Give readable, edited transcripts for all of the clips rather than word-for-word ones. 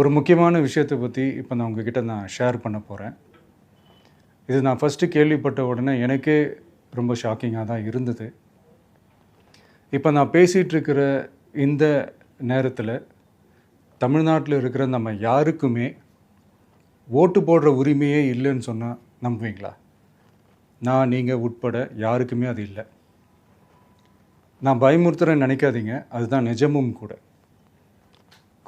ஒரு முக்கியமான விஷயத்தை பற்றி இப்போ நான் உங்ககிட்ட ஷேர் பண்ண போகிறேன். இது நான் ஃபஸ்ட்டு கேள்விப்பட்ட உடனே எனக்கே ரொம்ப ஷாக்கிங்காக தான் இருந்தது. இப்போ நான் பேசிகிட்ருக்கிற இந்த நேரத்தில் தமிழ்நாட்டில் இருக்கிற நம்ம யாருக்குமே ஓட்டு போடுற உரிமையே இல்லைன்னு சொன்னால் நம்புவீங்களா? நான் நீங்கள் உட்பட யாருக்குமே அது இல்லை. நான் பயமுறுத்துறேன்னு நினைக்காதீங்க, அதுதான் நிஜமும் கூட.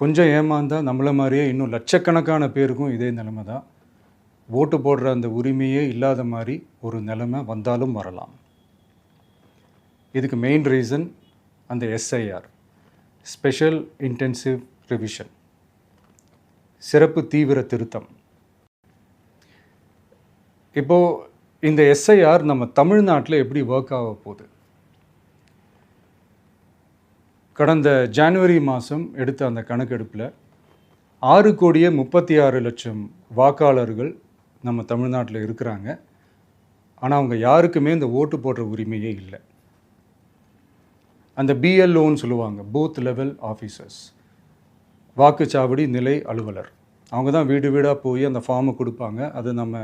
கொஞ்சம் ஏமாந்தால் நம்மளை மாதிரியே இன்னும் லட்சக்கணக்கான பேருக்கும் இதே நிலைமை தான். ஓட்டு போடுற அந்த உரிமையே இல்லாத மாதிரி ஒரு நிலைமை வந்தாலும் வரலாம். இதுக்கு மெயின் ரீசன் அந்த எஸ்ஐஆர், ஸ்பெஷல் இன்டென்சிவ் ரிவிஷன், சிறப்பு தீவிர திருத்தம். இப்போது இந்த எஸ்ஐஆர் நம்ம தமிழ்நாட்டில் எப்படி ஒர்க் ஆக போகுது? கடந்த ஜனவரி மாதம் எடுத்த அந்த கணக்கெடுப்பில் 6,36,00,000 வாக்காளர்கள் நம்ம தமிழ்நாட்டில் இருக்கிறாங்க. ஆனால் அவங்க யாருக்குமே இந்த ஓட்டு போடுற உரிமையே இல்லை. அந்த பிஎல்ஓன்னு சொல்லுவாங்க, பூத் லெவல் ஆஃபீஸர்ஸ், வாக்குச்சாவடி நிலை அலுவலர். அவங்க தான் வீடு வீடாக போய் அந்த ஃபார்மை கொடுப்பாங்க. அதை நம்ம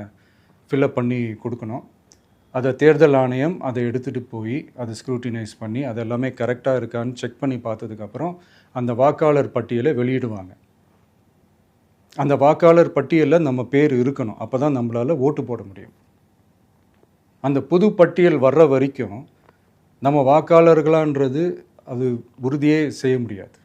ஃபில்அப் பண்ணி கொடுக்கணும். அதை தேர்தல் ஆணையம் அதை எடுத்துகிட்டு போய் அதை ஸ்க்ரூட்டினைஸ் பண்ணி அது எல்லாமே கரெக்டாக இருக்கான்னு செக் பண்ணி பார்த்ததுக்கப்புறம் அந்த வாக்காளர் பட்டியலை வெளியிடுவாங்க. அந்த வாக்காளர் பட்டியலில் நம்ம பேர் இருக்கணும், அப்போ தான் நம்மளால் ஓட்டு போட முடியும். அந்த புது பட்டியல் வர்ற வரைக்கும் நம்ம வாக்காளர்களான்றது அது உறுதியே செய்ய முடியாது.